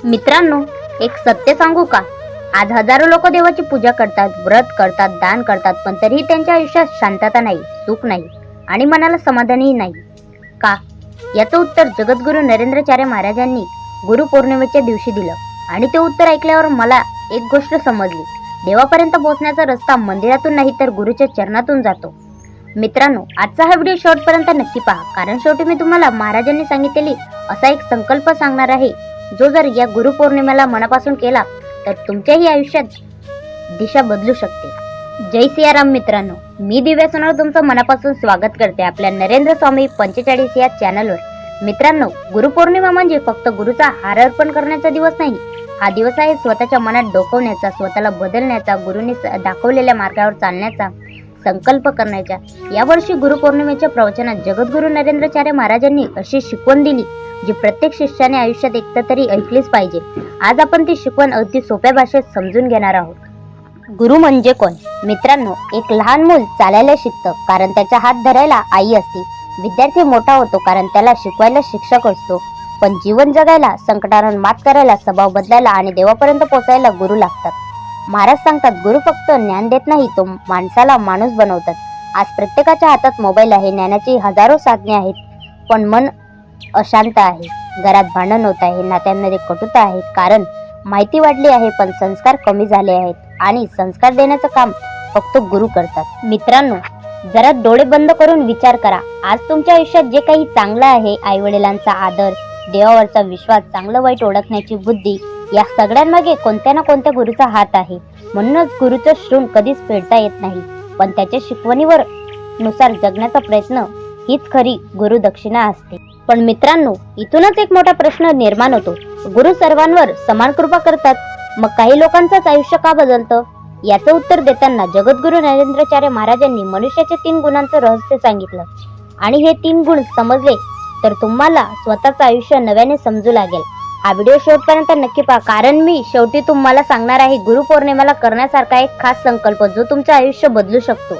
मित्रांनो, एक सत्य सांगू का? आज हजारो लोक देवाची पूजा करतात, व्रत करतात, दान करतात, पण तरीही त्यांच्या आयुष्यात शांतता नाही, सुख नाही आणि मनाला समाधानही नाही. का? याचं उत्तर जगद्गुरू नरेंद्राचार्य महाराजांनी गुरुपौर्णिमेच्या दिवशी दिलं. आणि ते उत्तर ऐकल्यावर मला एक गोष्ट समजली. देवापर्यंत पोहोचण्याचा रस्ता मंदिरातून नाही तर गुरुच्या चरणातून जातो. मित्रांनो, आजचा हा व्हिडिओ शेवटपर्यंत नक्की पहा, कारण शेवटी मी तुम्हाला महाराजांनी सांगितलेली असा एक संकल्प सांगणार आहे, जो जर या गुरुपौर्णिमेला मनापासून केला तर तुमच्याही आयुष्यात दिशा बदलू शकते. जय सियाराम मित्रांनो, मी दिव्या सोनार तुमचं मनापासून स्वागत करते आपल्या नरेंद्र स्वामी 45 या चॅनलवर. मित्रांनो, गुरुपौर्णिमा म्हणजे फक्त गुरुचा हार अर्पण करण्याचा दिवस नाही. हा दिवस आहे स्वतःच्या मनात डोकवण्याचा, स्वतःला बदलण्याचा, गुरुने दाखवलेल्या मार्गावर चालण्याचा संकल्प करण्याचा. यावर्षी गुरुपौर्णिमेच्या प्रवचनात जगद्गुरू नरेंद्राचार्य महाराजांनी अशी शिकवण दिली जी प्रत्येक शिष्याने आयुष्यात एकदा तरी ऐकलीच पाहिजे. आज आपण ती शिकवण अगदी सोप्या भाषेत समजून घेणार आहोत. गुरु म्हणजे कोण? मित्रांनो, एक लहान मूल चालायला शिकतं कारण त्याचा हात धरायला आई असते. विद्यार्थी मोठा होतो कारण त्याला शिकवायला शिक्षक असतो. पण जीवन जगायला, संकटांवर मात करायला, स्वभाव बदलायला आणि देवापर्यंत पोहोचायला गुरु लागतात. महाराज सांगतात, गुरु फक्त ज्ञान देत नाही, तो माणसाला माणूस बनवतात. आज प्रत्येकाच्या हातात मोबाईल आहे, ज्ञानाची हजारो साधने आहेत, पण मन अशांत आहे. घरात भांडण होत आहे, नात्यांमध्ये कटुता आहे, कारण माहिती वाढली आहे पण संस्कार कमी झाले आहेत. आणि संस्कार देण्याचं काम फक्त गुरु करतात. मित्रांनो, जरा डोळे बंद करून विचार करा. आज तुमच्या आयुष्यात जे काही चांगलं आहे, आई वडिलांचा आदर, देवावरचा विश्वास, चांगलं वाईट ओळखण्याची बुद्धी, या सगळ्यांमागे कोणत्या ना कोणत्या गुरुचा हात आहे. म्हणूनच गुरुचं ऋण कधीच फेडता येत नाही, पण त्याच्या शिकवणीवर नुसार जगण्याचा प्रयत्न हीच खरी गुरु दक्षिणा असते. पण मित्रांनो, इथूनच एक मोठा प्रश्न निर्माण होतो. गुरु सर्वांवर समान कृपा करतात, मग काही लोकांचंच आयुष्य का बदलतं? याचं उत्तर देताना जगद्गुरू नरेंद्राचार्य महाराजांनी मनुष्याच्या 3 गुणांचं रहस्य सांगितलं. आणि हे 3 गुण समजले तर तुम्हाला स्वतःचं आयुष्य नव्याने समजू लागेल. हा व्हिडिओ शेवटपर्यंत नक्की पहा, कारण मी शेवटी तुम्हाला सांगणार आहे गुरुपौर्णिमेला करण्यासारखा एक खास संकल्प जो तुमचं आयुष्य बदलू शकतो.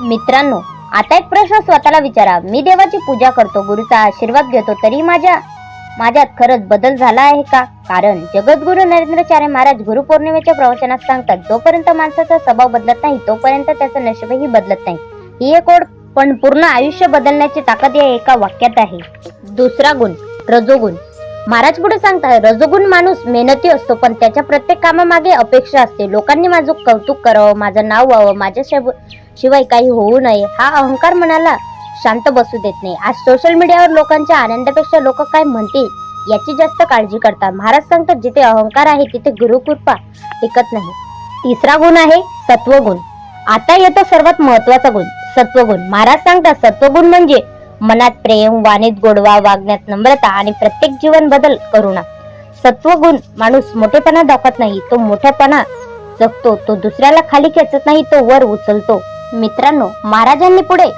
मित्रांनो, आता एक प्रश्न स्वतःला विचारा. मी देवाची पूजा करतो, गुरुचा आशीर्वाद घेतो, तरी माझ्यात खरंच बदल झाला आहे का? कारण जगद्गुरू नरेंद्राचार्य महाराज गुरुपौर्णिमेच्या प्रवचनात सांगतात, जोपर्यंत माणसाचा स्वभाव बदलत नाही तोपर्यंत त्याचं नशीबही बदलत नाही. ही एक ओढ, पण पूर्ण आयुष्य बदलण्याची ताकद या एका वाक्यात आहे. दुसरा गुण, रजोगुण. महाराज पुढे सांगतात, रजोगुण माणूस मेहनती असतो, पण त्याच्या प्रत्येक कामामागे अपेक्षा असते. लोकांनी माझं कौतुक करावं, माझं नाव व्हावं, माझ्याशिवाय काही होऊ नये, हा अहंकार मनाला शांत बसू देत नाही. आज सोशल मीडियावर लोकांच्या आनंदापेक्षा लोक काय म्हणतील याची जास्त काळजी करतात. महाराज सांगतात, जिथे अहंकार आहे तिथे गुरुकृपा टिकत नाही. तिसरा गुण आहे सत्वगुण. आता येतो सर्वात महत्वाचा गुण, सत्वगुण. महाराज सांगतात, सत्वगुण म्हणजे मनात प्रेम, वाणीत गोडवा, वागण्यात नम्रता आणि प्रत्येक जीवन बदल करुणा. सत्वगुण माणूस मोठेपणा दाखवत नाही, तो मोठेपणा जगतो. तो दुसऱ्याला खाली खेचत नाही, तो वर उचलतो. मित्रांनो, महाराजांनी पुढे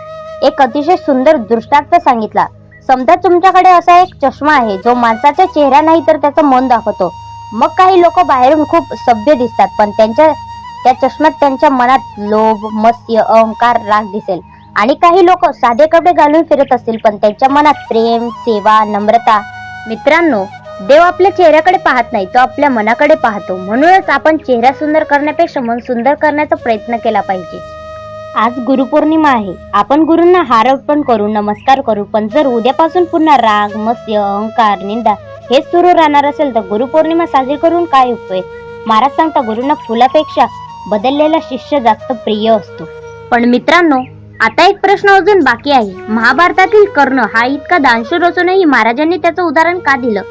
एक अतिशय सुंदर दृष्टांत सांगितला. समजा तुमच्याकडे असा एक चष्मा आहे जो माणसाचा चेहरा नाही तर त्याचं मन दाखवतो. मग काही लोक बाहेरून खूप सभ्य दिसतात, पण त्या चष्म्यात त्यांच्या मनात लोभ, मत्स्य, अहंकार, राग दिसेल. आणि काही लोक साधे कपडे घालून फिरत असतील, पण त्यांच्या मनात प्रेम, सेवा, नम्रता. मित्रांनो, देव आपल्या चेहऱ्याकडे पाहत नाही, तो आपल्या मनाकडे पाहतो. म्हणूनच आपण चेहरा सुंदर करण्यापेक्षा मन सुंदर करण्याचा प्रयत्न केला पाहिजे. आज गुरुपौर्णिमा आहे, आपण गुरूंना हार अर्पण करू, नमस्कार करू. पण जर उद्यापासून पुन्हा राग, मत्स्य, अहंकार, निंदा हेच सुरू राहणार असेल तर गुरुपौर्णिमा साजरी करून काय उपयोग? महाराज सांगता, गुरूंना फुलापेक्षा बदललेला शिष्य जास्त प्रिय असतो. पण मित्रांनो, आता एक प्रश्न अजून बाकी आहे. महाभारतातील कर्ण हा इतका दानशूर असूनही महाराजांनी त्याचं उदाहरण का दिलं?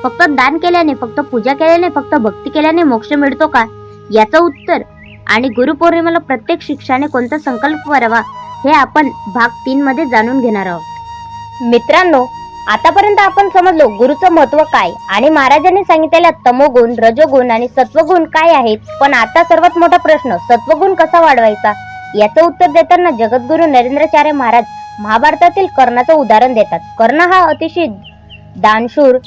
फक्त दान केल्याने, फक्त पूजा केल्याने, फक्त भक्ती केल्याने मोक्ष मिळतो का? याचं उत्तर आणि गुरुपौर्णिमेला प्रत्येक शिष्याने कोणता संकल्प करावा हे आपण भाग 3 मध्ये जाणून घेणार आहोत. मित्रांनो, आतापर्यंत आपण समजलो गुरुचं महत्व काय आणि महाराजांनी सांगितलेल्या तमोगुण, रजोगुण आणि सत्वगुण काय आहेत. पण आता सर्वात मोठा प्रश्न, सत्वगुण कसा वाढवायचा? याचं उत्तर देताना जगद्गुरू नरेंद्राचार्य महाराज महाभारतातील कर्णाचं उदाहरण देतात. कर्ण हा अतिशय दानशूर.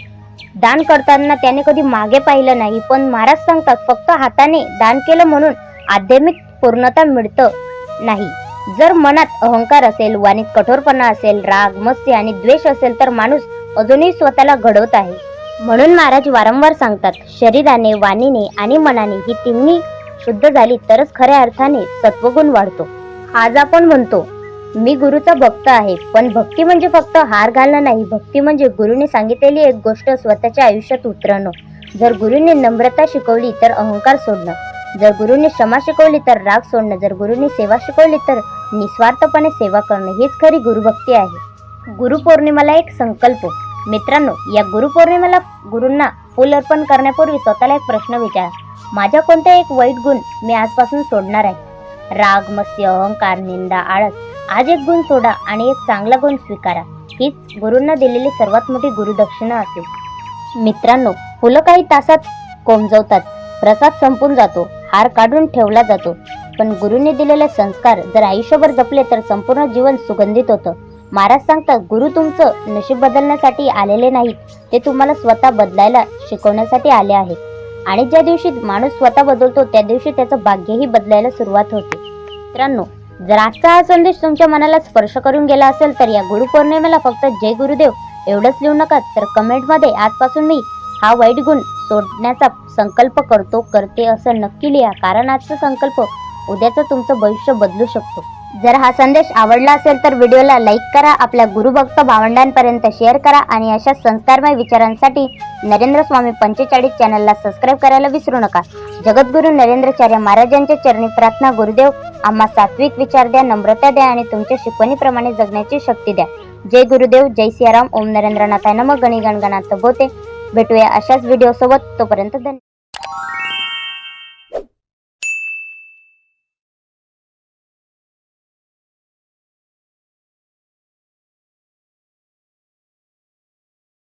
दान करताना त्याने कधी मागे पाहिलं नाही. पण महाराज सांगतात, फक्त हाताने दान केलं म्हणून आध्यात्मिक पूर्णता मिळतं नाही. जर मनात अहंकार असेल, वाणीत कठोरपणा असेल, राग, मत्स्य आणि द्वेष असेल तर माणूस अजूनही स्वतःला घडवत आहे. म्हणून महाराज वारंवार सांगतात, शरीराने, वाणीने आणि मनाने ही तिन्ही शुद्ध झाली तरच खऱ्या अर्थाने सत्वगुण वाढतो. आज आपण म्हणतो मी गुरुचा भक्त आहे, पण भक्ती म्हणजे फक्त हार घालणं नाही. भक्ती म्हणजे गुरुने सांगितलेली एक गोष्ट स्वतःच्या आयुष्यात उतरणं. जर गुरुने नम्रता शिकवली तर अहंकार सोडणं, जर गुरुने क्षमा शिकवली तर राग सोडणं, जर गुरुने सेवा शिकवली तर निस्वार्थपणे सेवा करणं, हीच खरी गुरुभक्ती आहे. गुरुपौर्णिमेला एक संकल्प. मित्रांनो, या गुरुपौर्णिमेला गुरूंना फुल अर्पण करण्यापूर्वी स्वतःला एक प्रश्न विचारा, माझा कोणता एक वाईट गुण मी आजपासून सोडणार आहे? राग, मत्स्य, अहंकार, निंदा, आळस. आज एक गुण सोडा आणि एक चांगला गुण स्वीकारा. हीच गुरूंना दिलेली सर्वात मोठी गुरुदक्षिणा असेल. मित्रांनो, फुलं काही तासात कोमजवतात, प्रसाद संपून जातो, हार काढून ठेवला जातो, पण गुरूंनी दिलेले संस्कार जर आयुष्यभर जपले तर संपूर्ण जीवन सुगंधित होतं. महाराज सांगतात, गुरु तुमचं नशीब बदलण्यासाठी आलेले नाहीत, ते तुम्हाला स्वतः बदलायला शिकवण्यासाठी आले आहेत. आणि ज्या दिवशी माणूस स्वतः बदलतो त्या दिवशी त्याचं भाग्यही बदलायला सुरुवात होते. मित्रांनो, जर आजचा हा संदेश तुमच्या मनाला स्पर्श करून गेला असेल तर या गुरुपौर्णिमेला फक्त जय गुरुदेव एवढंच लिहू नका, तर कमेंटमध्ये आजपासून मी हा वाईट गुण सोडण्याचा संकल्प करतो, करते असं नक्की लिहा. कारण आजचा संकल्प उद्याचं तुमचं भविष्य बदलू शकतो. जर हा संदेश आवडला असेल तर व्हिडिओला लाईक करा, आपल्या गुरुभक्त भावंडांपर्यंत शेअर करा आणि अशा संस्कारमय विचारांसाठी नरेंद्र स्वामी 45 चॅनलला सबस्क्राईब करायला विसरू नका. जगद्गुरू नरेंद्राचार्य महाराजांच्या चरणी प्रार्थना. गुरुदेव, आम्हा सात्विक विचार द्या, नम्रता द्या आणि तुमच्या शिकवणीप्रमाणे जगण्याची शक्ती द्या. जय गुरुदेव, जय सियाराम. ओम नरेंद्रनाथाय नमः. गणी गणगणात बोते. भेटूया अशाच व्हिडिओ सोबत. तोपर्यंत धन्यवाद.